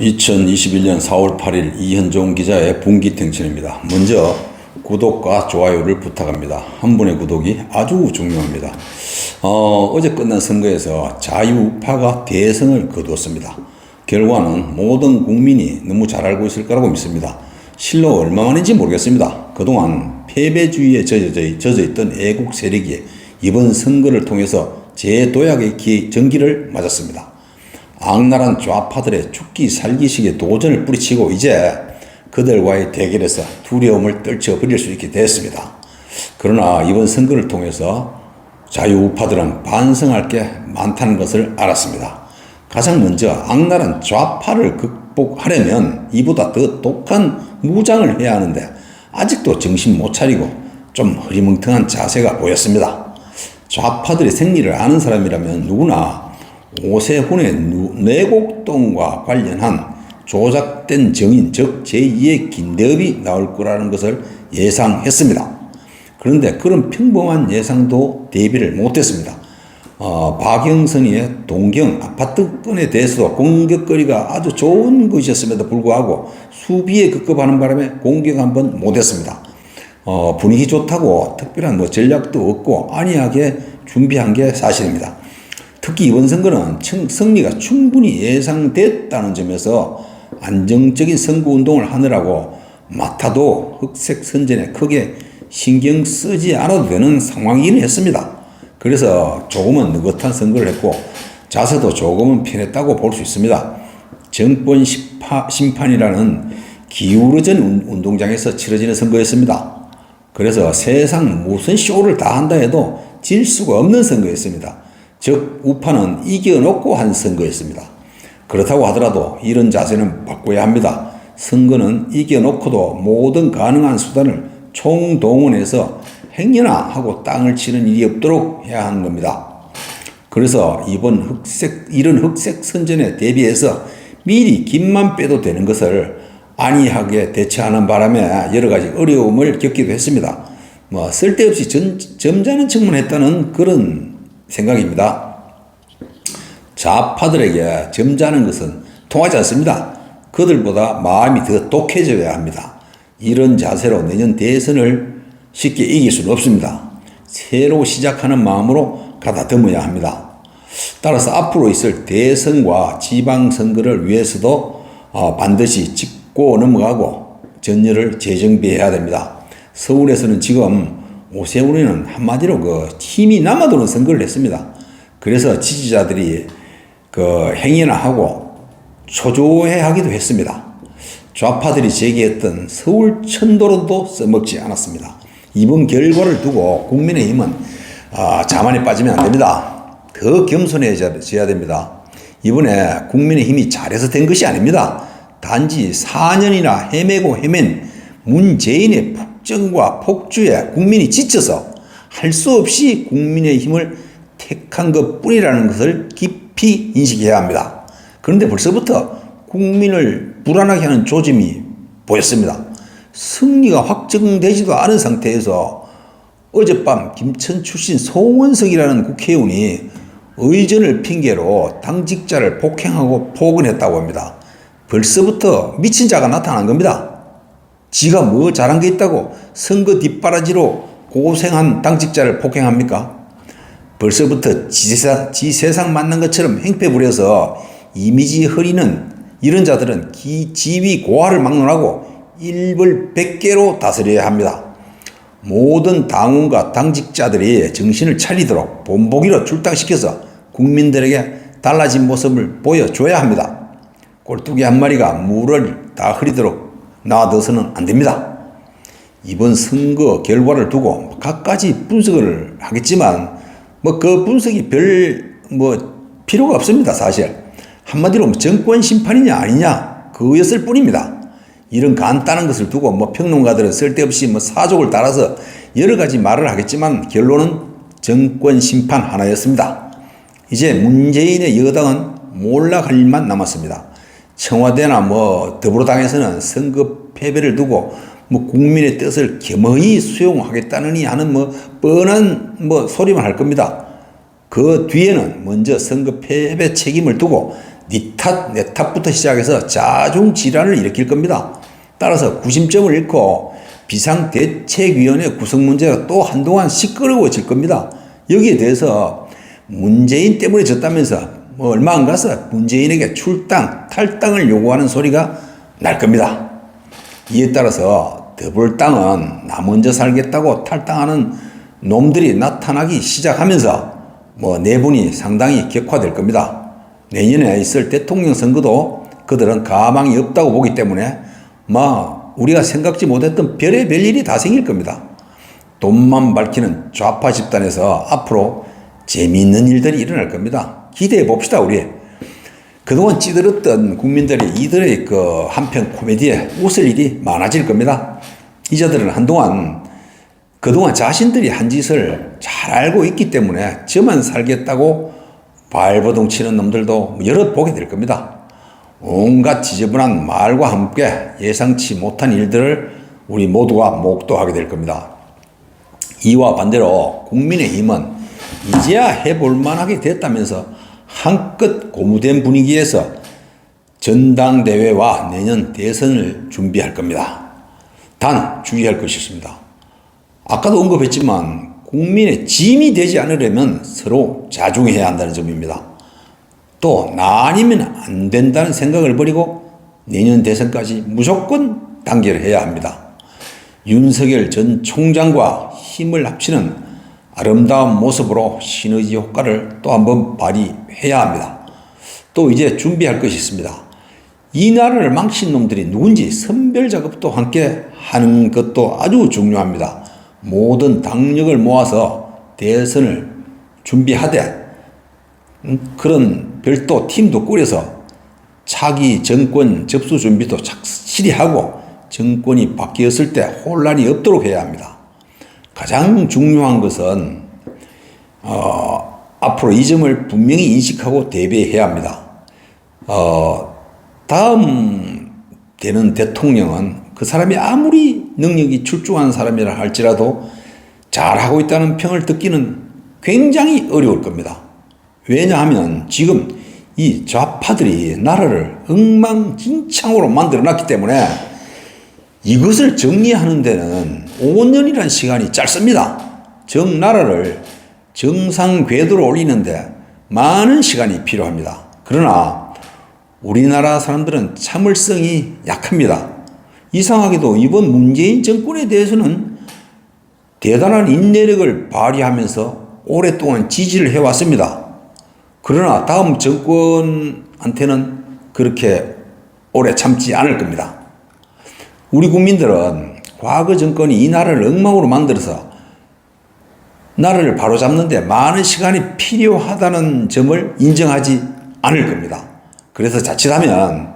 (2021년 4월 8일) 이현종 기자의 분기탱천입니다. 먼저 구독과 좋아요를 부탁합니다. 한 분의 구독이 아주 중요합니다. 어제 끝난 선거에서 자유우파가 대승을 거두었습니다. 결과는 모든 국민이 너무 잘 알고 있을 거라고 믿습니다. 실로 얼마만인지 모르겠습니다. 그동안 패배주의에 젖어 있던 애국 세력이 이번 선거를 통해서 재도약의 전기를 맞았습니다. 악랄한 좌파들의 죽기 살기식의 도전을 뿌리치고 이제 그들과의 대결에서 두려움을 떨쳐버릴 수 있게 됐습니다. 그러나 이번 선거를 통해서 자유우파들은 반성할 게 많다는 것을 알았습니다. 가장 먼저 악랄한 좌파를 극복하려면 이보다 더 독한 무장을 해야 하는데 아직도 정신 못 차리고 좀 흐리멍텅한 자세가 보였습니다. 좌파들의 생리를 아는 사람이라면 누구나 오세훈의 뇌곡동과 관련한 조작된 정인, 즉 제2의 김대엽이 나올 거라는 것을 예상했습니다. 그런데 그런 평범한 예상도 대비를 못했습니다. 박영선이의 동경 아파트 건에 대해서도 공격거리가 아주 좋은 것이었음에도 불구하고 수비에 급급하는 바람에 공격 한번 못했습니다. 분위기 좋다고 특별한 전략도 없고 안이하게 준비한 게 사실입니다. 특히 이번 선거는 승리가 충분히 예상됐다는 점에서 안정적인 선거운동을 하느라고 맡아도 흑색 선전에 크게 신경 쓰지 않아도 되는 상황이긴 했습니다. 그래서 조금은 느긋한 선거를 했고 자세도 조금은 편했다고 볼 수 있습니다. 정권 심판이라는 기울어진 운동장에서 치러지는 선거였습니다. 그래서 세상 무슨 쇼를 다 한다 해도 질 수가 없는 선거였습니다. 즉 우파는 이겨놓고 한 선거였습니다. 그렇다고 하더라도 이런 자세는 바꿔야 합니다. 선거는 이겨놓고도 모든 가능한 수단을 총동원해서 행여나 하고 땅을 치는 일이 없도록 해야 하는 겁니다. 그래서 이런 흑색 선전에 대비해서 미리 김만 빼도 되는 것을 안이하게 대처하는 바람에 여러 가지 어려움을 겪기도 했습니다. 쓸데없이 점잖은 척만 했다는 그런 생각입니다. 좌파들에게 점잖은 것은 통하지 않습니다. 그들보다 마음이 더 독해져야 합니다. 이런 자세로 내년 대선을 쉽게 이길 수는 없습니다. 새로 시작하는 마음으로 가다듬어야 합니다. 따라서 앞으로 있을 대선과 지방선거를 위해서도 반드시 짚고 넘어가고 전열을 재정비해야 됩니다. 서울에서는 지금 오세훈이는 한마디로 힘이 남아도는 선거를 했습니다. 그래서 지지자들이 행여나 하고 초조해 하기도 했습니다. 좌파들이 제기했던 서울 천도론도 써먹지 않았습니다. 이번 결과를 두고 국민의힘은 자만에 빠지면 안 됩니다. 더 겸손해져야 됩니다. 이번에 국민의힘이 잘해서 된 것이 아닙니다. 단지 4년이나 헤매고 헤맨 문재인의 폭정과 폭주에 국민이 지쳐서 할 수 없이 국민의힘을 택한 것뿐이라는 것을 깊이 인식해야 합니다. 그런데 벌써부터 국민을 불안하게 하는 조짐이 보였습니다. 승리가 확정되지도 않은 상태에서 어젯밤 김천 출신 송원석이라는 국회의원이 의전을 핑계로 당직자를 폭행하고 포근했다고 합니다. 벌써부터 미친 자가 나타난 겁니다. 지가 뭐 잘한 게 있다고 선거 뒷바라지로 고생한 당직자를 폭행합니까? 벌써부터 지 세상 만난 것처럼 행패 부려서 이미지 흐리는 이런 자들은 지위 고하를 막론하고 일벌백계로 다스려야 합니다. 모든 당원과 당직자들이 정신을 차리도록 본보기로 출당시켜서 국민들에게 달라진 모습을 보여줘야 합니다. 꼴뚜기 한 마리가 물을 다 흐리도록 놔둬서는 안 됩니다. 이번 선거 결과를 두고 각가지 분석을 하겠지만 그 분석이 필요가 없습니다. 사실 한마디로 정권 심판이냐 아니냐 그였을 뿐입니다. 이런 간단한 것을 두고 평론가들은 쓸데없이 사족을 따라서 여러 가지 말을 하겠지만 결론은 정권 심판 하나였습니다. 이제 문재인의 여당은 몰락할 일만 남았습니다. 청와대나 더불어당에서는 선거 패배를 두고 뭐 국민의 뜻을 겸허히 수용하겠다느니 하는 뭐 뻔한 뭐 소리만 할 겁니다. 그 뒤에는 먼저 선거 패배 책임을 두고 니 탓, 내 탓부터 시작해서 자중질환을 일으킬 겁니다. 따라서 구심점을 잃고 비상대책위원회 구성 문제가 또 한동안 시끄러워질 겁니다. 여기에 대해서 문재인 때문에 졌다면서 뭐 얼마 안 가서 문재인에게 출당, 탈당을 요구하는 소리가 날 겁니다. 이에 따라서 더불어당은 나 먼저 살겠다고 탈당하는 놈들이 나타나기 시작하면서 뭐 내분이 상당히 격화될 겁니다. 내년에 있을 대통령 선거도 그들은 가망이 없다고 보기 때문에 우리가 생각지 못했던 별의 별일이 다 생길 겁니다. 돈만 밝히는 좌파 집단에서 앞으로 재미있는 일들이 일어날 겁니다. 기대해 봅시다. 우리 그동안 찌들었던 국민들이 이들의 그 한편 코미디에 웃을 일이 많아질 겁니다. 이자들은 그동안 자신들이 한 짓을 잘 알고 있기 때문에 저만 살겠다고 발버둥 치는 놈들도 여럿 보게 될 겁니다. 온갖 지저분한 말과 함께 예상치 못한 일들을 우리 모두가 목도하게 될 겁니다. 이와 반대로 국민의힘은 이제야 해볼 만하게 됐다면서 한껏 고무된 분위기에서 전당대회와 내년 대선을 준비할 겁니다. 단 주의할 것이 있습니다. 아까도 언급했지만 국민의 짐이 되지 않으려면 서로 자중해야 한다는 점입니다. 또 나 아니면 안 된다는 생각을 버리고 내년 대선까지 무조건 단결해야 합니다. 윤석열 전 총장과 힘을 합치는 아름다운 모습으로 시너지 효과를 또 한번 발휘해야 합니다. 또 이제 준비할 것이 있습니다. 이 나라를 망친 놈들이 누군지 선별 작업도 함께 하는 것도 아주 중요합니다. 모든 당력을 모아서 대선을 준비하되 그런 별도 팀도 꾸려서 차기 정권 접수 준비도 착실히 하고 정권이 바뀌었을 때 혼란이 없도록 해야 합니다. 가장 중요한 것은 앞으로 이 점을 분명히 인식하고 대비해야 합니다. 다음 되는 대통령은 그 사람이 아무리 능력이 출중한 사람이라 할지라도 잘하고 있다는 평을 듣기는 굉장히 어려울 겁니다. 왜냐하면 지금 이 좌파들이 나라를 엉망진창으로 만들어놨기 때문에 이것을 정리하는 데는 5년이라는 시간이 짧습니다. 나라를 정상 궤도로 올리는데 많은 시간이 필요합니다. 그러나 우리나라 사람들은 참을성이 약합니다. 이상하게도 이번 문재인 정권에 대해서는 대단한 인내력을 발휘하면서 오랫동안 지지를 해왔습니다. 그러나 다음 정권한테는 그렇게 오래 참지 않을 겁니다. 우리 국민들은 과거 정권이 이 나라를 엉망으로 만들어서 나라를 바로잡는데 많은 시간이 필요하다는 점을 인정하지 않을 겁니다. 그래서 자칫하면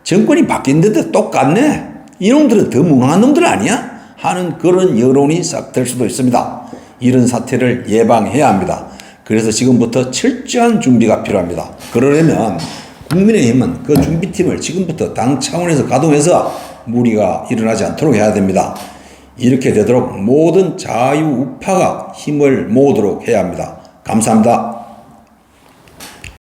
정권이 바뀐데도 똑같네? 이놈들은 더 멍청한 놈들 아니야? 하는 그런 여론이 싹 될 수도 있습니다. 이런 사태를 예방해야 합니다. 그래서 지금부터 철저한 준비가 필요합니다. 그러려면 국민의힘은 그 준비팀을 지금부터 당 차원에서 가동해서 무리가 일어나지 않도록 해야 됩니다. 이렇게 되도록 모든 자유우파가 힘을 모으도록 해야 합니다. 감사합니다.